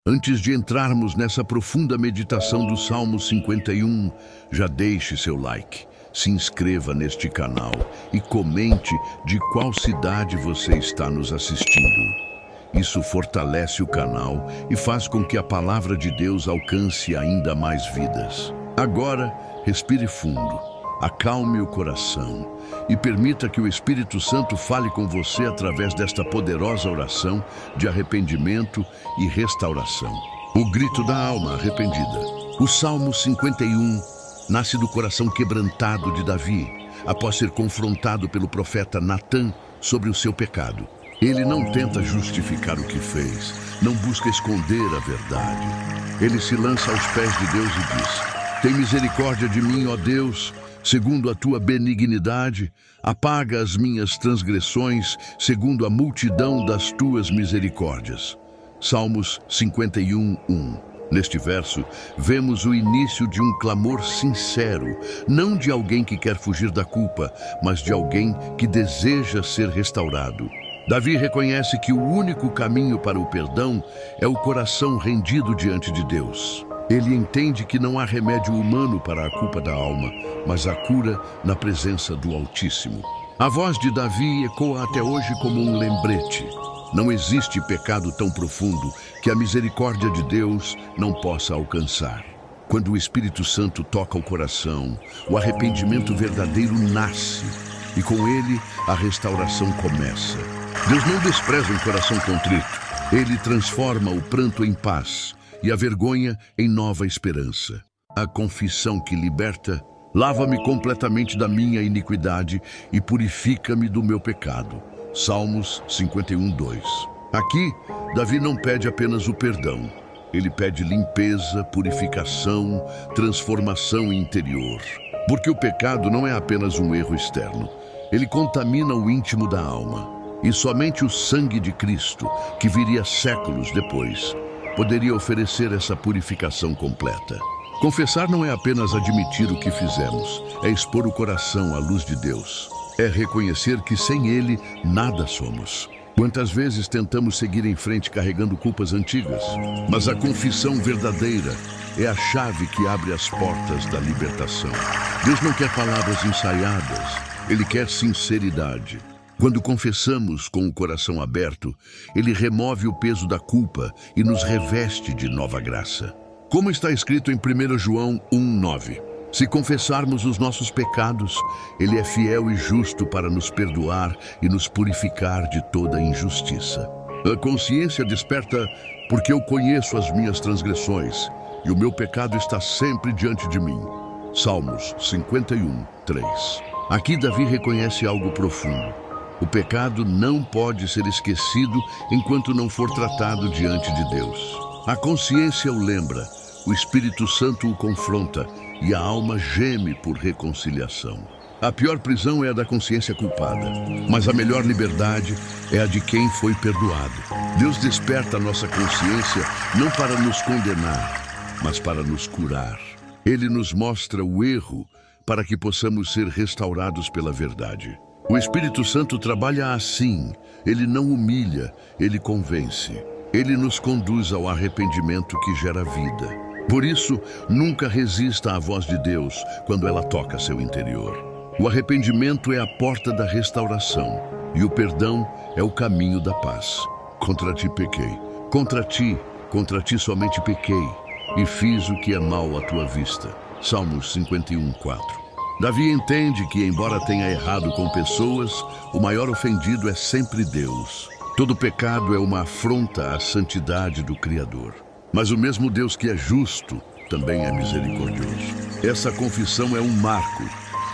Antes de entrarmos nessa profunda meditação do Salmo 51, já deixe seu like, se inscreva neste canal e comente de qual cidade você está nos assistindo. Isso fortalece o canal e faz com que a palavra de Deus alcance ainda mais vidas. Agora, respire fundo, acalme o coração e permita que o Espírito Santo fale com você através desta poderosa oração de arrependimento e restauração. O grito da alma arrependida. O Salmo 51 nasce do coração quebrantado de Davi, após ser confrontado pelo profeta Natã sobre o seu pecado. Ele não tenta justificar o que fez, não busca esconder a verdade. Ele se lança aos pés de Deus e diz: "Tem misericórdia de mim, ó Deus, segundo a tua benignidade, apaga as minhas transgressões, segundo a multidão das tuas misericórdias." Salmos 51:1. Neste verso, vemos o início de um clamor sincero, não de alguém que quer fugir da culpa, mas de alguém que deseja ser restaurado. Davi reconhece que o único caminho para o perdão é o coração rendido diante de Deus. Ele entende que não há remédio humano para a culpa da alma, mas a cura na presença do Altíssimo. A voz de Davi ecoa até hoje como um lembrete. Não existe pecado tão profundo que a misericórdia de Deus não possa alcançar. Quando o Espírito Santo toca o coração, o arrependimento verdadeiro nasce, e com ele a restauração começa. Deus não despreza um coração contrito. Ele transforma o pranto em paz e a vergonha em nova esperança. A confissão que liberta: "Lava-me completamente da minha iniquidade e purifica-me do meu pecado." Salmos 51:2. Aqui, Davi não pede apenas o perdão. Ele pede limpeza, purificação, transformação interior. Porque o pecado não é apenas um erro externo. Ele contamina o íntimo da alma. E somente o sangue de Cristo, que viria séculos depois, poderia oferecer essa purificação completa. Confessar não é apenas admitir o que fizemos, é expor o coração à luz de Deus. É reconhecer que sem Ele nada somos. Quantas vezes tentamos seguir em frente carregando culpas antigas, mas a confissão verdadeira é a chave que abre as portas da libertação. Deus não quer palavras ensaiadas, Ele quer sinceridade. Quando confessamos com o coração aberto, Ele remove o peso da culpa e nos reveste de nova graça. Como está escrito em 1 João 1:9, se confessarmos os nossos pecados, Ele é fiel e justo para nos perdoar e nos purificar de toda injustiça. A consciência desperta porque eu conheço as minhas transgressões e o meu pecado está sempre diante de mim. Salmos 51:3. Aqui Davi reconhece algo profundo. O pecado não pode ser esquecido enquanto não for tratado diante de Deus. A consciência o lembra, o Espírito Santo o confronta e a alma geme por reconciliação. A pior prisão é a da consciência culpada, mas a melhor liberdade é a de quem foi perdoado. Deus desperta a nossa consciência não para nos condenar, mas para nos curar. Ele nos mostra o erro para que possamos ser restaurados pela verdade. O Espírito Santo trabalha assim. Ele não humilha, ele convence. Ele nos conduz ao arrependimento que gera vida. Por isso, nunca resista à voz de Deus quando ela toca seu interior. O arrependimento é a porta da restauração e o perdão é o caminho da paz. Contra ti pequei. Contra ti somente pequei e fiz o que é mal à tua vista. Salmos 51:4. Davi entende que, embora tenha errado com pessoas, o maior ofendido é sempre Deus. Todo pecado é uma afronta à santidade do Criador. Mas o mesmo Deus que é justo também é misericordioso. Essa confissão é um marco,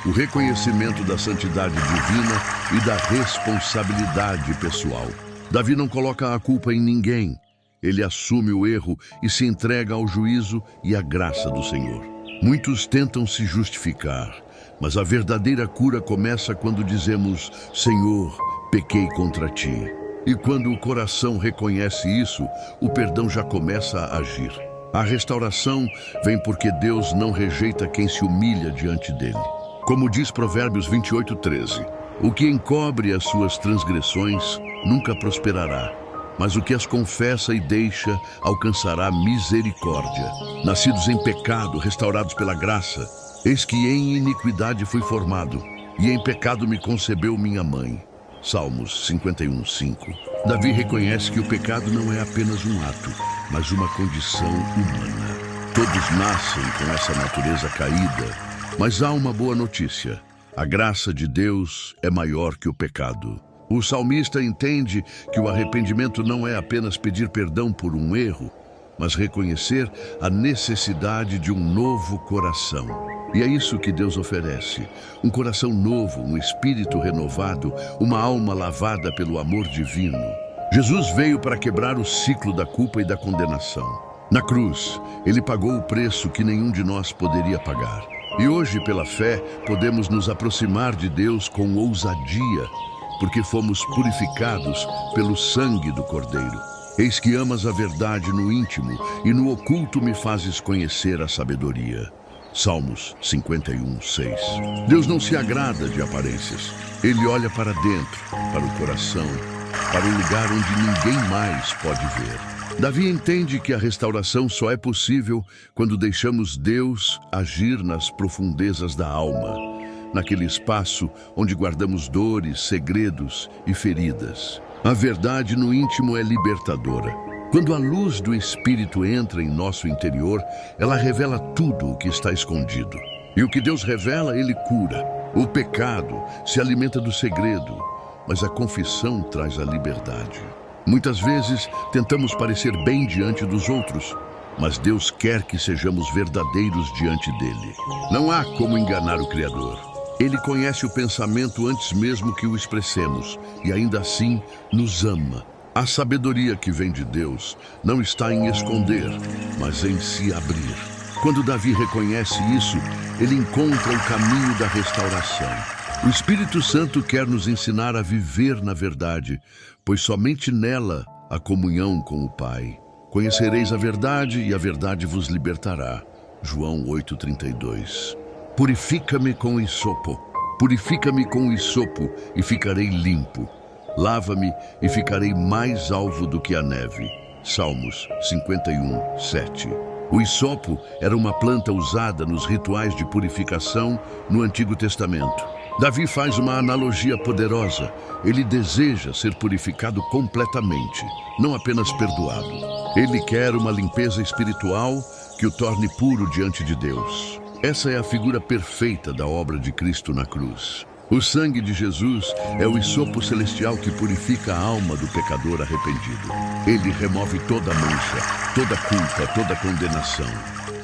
o reconhecimento da santidade divina e da responsabilidade pessoal. Davi não coloca a culpa em ninguém. Ele assume o erro e se entrega ao juízo e à graça do Senhor. Muitos tentam se justificar, mas a verdadeira cura começa quando dizemos: "Senhor, pequei contra ti." E quando o coração reconhece isso, o perdão já começa a agir. A restauração vem porque Deus não rejeita quem se humilha diante dele. Como diz Provérbios 28:13, o que encobre as suas transgressões nunca prosperará, mas o que as confessa e deixa alcançará misericórdia. Nascidos em pecado, restaurados pela graça, eis que em iniquidade fui formado, e em pecado me concebeu minha mãe. Salmos 51:5. Davi reconhece que o pecado não é apenas um ato, mas uma condição humana. Todos nascem com essa natureza caída, mas há uma boa notícia. A graça de Deus é maior que o pecado. O salmista entende que o arrependimento não é apenas pedir perdão por um erro, mas reconhecer a necessidade de um novo coração. E é isso que Deus oferece: um coração novo, um espírito renovado, uma alma lavada pelo amor divino. Jesus veio para quebrar o ciclo da culpa e da condenação. Na cruz, ele pagou o preço que nenhum de nós poderia pagar. E hoje, pela fé, podemos nos aproximar de Deus com ousadia, porque fomos purificados pelo sangue do Cordeiro. Eis que amas a verdade no íntimo, e no oculto me fazes conhecer a sabedoria. Salmos 51:6. Deus não se agrada de aparências. Ele olha para dentro, para o coração, para um lugar onde ninguém mais pode ver. Davi entende que a restauração só é possível quando deixamos Deus agir nas profundezas da alma, naquele espaço onde guardamos dores, segredos e feridas. A verdade no íntimo é libertadora. Quando a luz do Espírito entra em nosso interior, ela revela tudo o que está escondido. E o que Deus revela, Ele cura. O pecado se alimenta do segredo, mas a confissão traz a liberdade. Muitas vezes tentamos parecer bem diante dos outros, mas Deus quer que sejamos verdadeiros diante dele. Não há como enganar o Criador. Ele conhece o pensamento antes mesmo que o expressemos, e ainda assim nos ama. A sabedoria que vem de Deus não está em esconder, mas em se abrir. Quando Davi reconhece isso, ele encontra o caminho da restauração. O Espírito Santo quer nos ensinar a viver na verdade, pois somente nela há comunhão com o Pai. Conhecereis a verdade e a verdade vos libertará. João 8:32. Purifica-me com hisopo, purifica-me com hisopo e ficarei limpo. Lava-me e ficarei mais alvo do que a neve. Salmos 51:7. O hisopo era uma planta usada nos rituais de purificação no Antigo Testamento. Davi faz uma analogia poderosa. Ele deseja ser purificado completamente, não apenas perdoado. Ele quer uma limpeza espiritual que o torne puro diante de Deus. Essa é a figura perfeita da obra de Cristo na cruz. O sangue de Jesus é o hisopo celestial que purifica a alma do pecador arrependido. Ele remove toda mancha, toda culpa, toda condenação.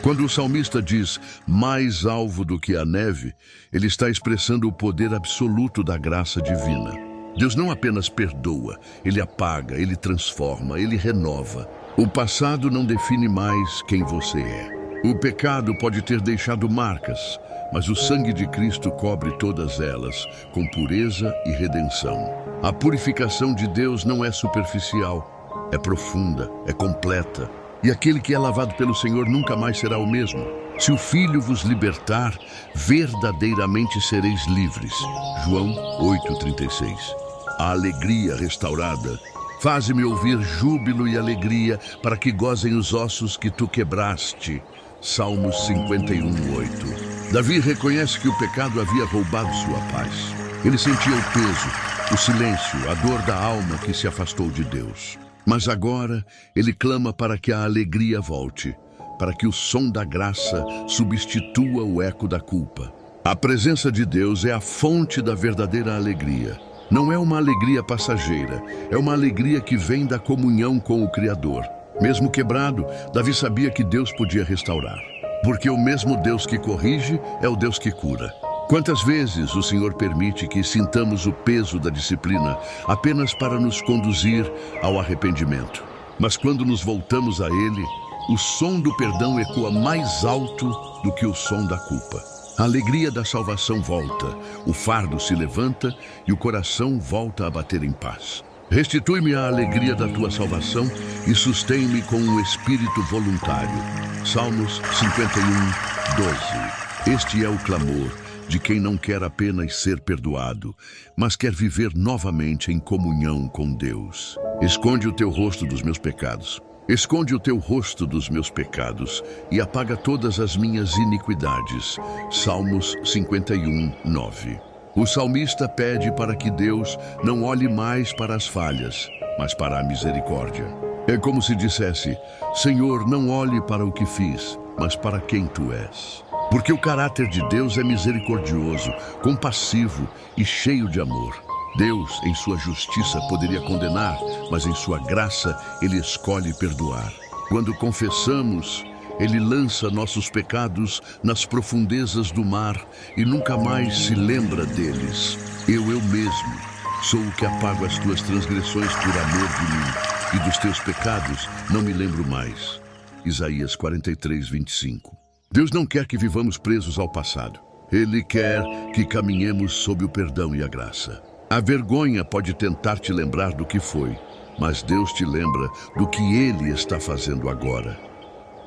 Quando o salmista diz mais alvo do que a neve, ele está expressando o poder absoluto da graça divina. Deus não apenas perdoa, ele apaga, ele transforma, ele renova. O passado não define mais quem você é. O pecado pode ter deixado marcas, mas o sangue de Cristo cobre todas elas, com pureza e redenção. A purificação de Deus não é superficial, é profunda, é completa. E aquele que é lavado pelo Senhor nunca mais será o mesmo. Se o Filho vos libertar, verdadeiramente sereis livres. João 8:36. A alegria restaurada. Faze-me ouvir júbilo e alegria, para que gozem os ossos que tu quebraste. Salmos 51:8. Davi reconhece que o pecado havia roubado sua paz. Ele sentia o peso, o silêncio, a dor da alma que se afastou de Deus. Mas agora ele clama para que a alegria volte, para que o som da graça substitua o eco da culpa. A presença de Deus é a fonte da verdadeira alegria. Não é uma alegria passageira, é uma alegria que vem da comunhão com o Criador. Mesmo quebrado, Davi sabia que Deus podia restaurar, porque o mesmo Deus que corrige é o Deus que cura. Quantas vezes o Senhor permite que sintamos o peso da disciplina apenas para nos conduzir ao arrependimento? Mas quando nos voltamos a Ele, o som do perdão ecoa mais alto do que o som da culpa. A alegria da salvação volta, o fardo se levanta e o coração volta a bater em paz. Restitui-me a alegria da tua salvação e sustém-me com um espírito voluntário. Salmos 51:12. Este é o clamor, de quem não quer apenas ser perdoado, mas quer viver novamente em comunhão com Deus. Esconde o teu rosto dos meus pecados. Esconde o teu rosto dos meus pecados e apaga todas as minhas iniquidades. Salmos 51, 9. O salmista pede para que Deus não olhe mais para as falhas, mas para a misericórdia. É como se dissesse: Senhor, não olhe para o que fiz, mas para quem tu és. Porque o caráter de Deus é misericordioso, compassivo e cheio de amor. Deus, em sua justiça, poderia condenar, mas em sua graça, Ele escolhe perdoar. Quando confessamos, Ele lança nossos pecados nas profundezas do mar e nunca mais se lembra deles. Eu mesmo, sou o que apago as tuas transgressões por amor de mim, e dos teus pecados não me lembro mais. Isaías 43, 25. Deus não quer que vivamos presos ao passado. Ele quer que caminhemos sob o perdão e a graça. A vergonha pode tentar te lembrar do que foi, mas Deus te lembra do que Ele está fazendo agora.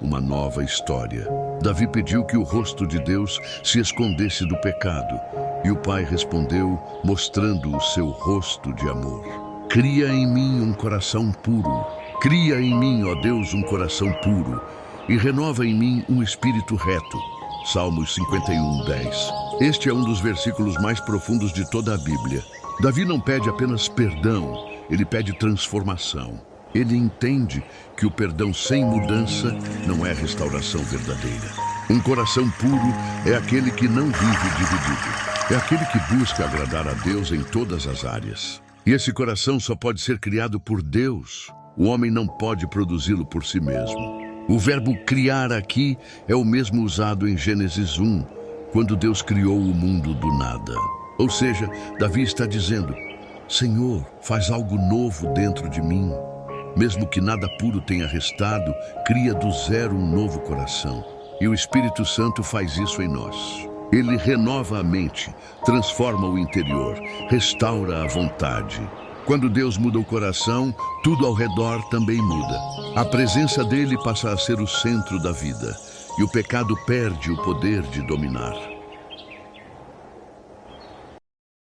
Uma nova história. Davi pediu que o rosto de Deus se escondesse do pecado, e o Pai respondeu, mostrando o seu rosto de amor. Cria em mim um coração puro. Cria em mim, ó Deus, um coração puro, e renova em mim um espírito reto. Salmos 51, 10. Este é um dos versículos mais profundos de toda a Bíblia. Davi não pede apenas perdão, ele pede transformação. Ele entende que o perdão sem mudança não é restauração verdadeira. Um coração puro é aquele que não vive dividido. É aquele que busca agradar a Deus em todas as áreas. E esse coração só pode ser criado por Deus. O homem não pode produzi-lo por si mesmo. O verbo criar aqui é o mesmo usado em Gênesis 1, quando Deus criou o mundo do nada. Ou seja, Davi está dizendo: Senhor, faz algo novo dentro de mim. Mesmo que nada puro tenha restado, cria do zero um novo coração. E o Espírito Santo faz isso em nós. Ele renova a mente, transforma o interior, restaura a vontade. Quando Deus muda o coração, tudo ao redor também muda. A presença dele passa a ser o centro da vida, e o pecado perde o poder de dominar.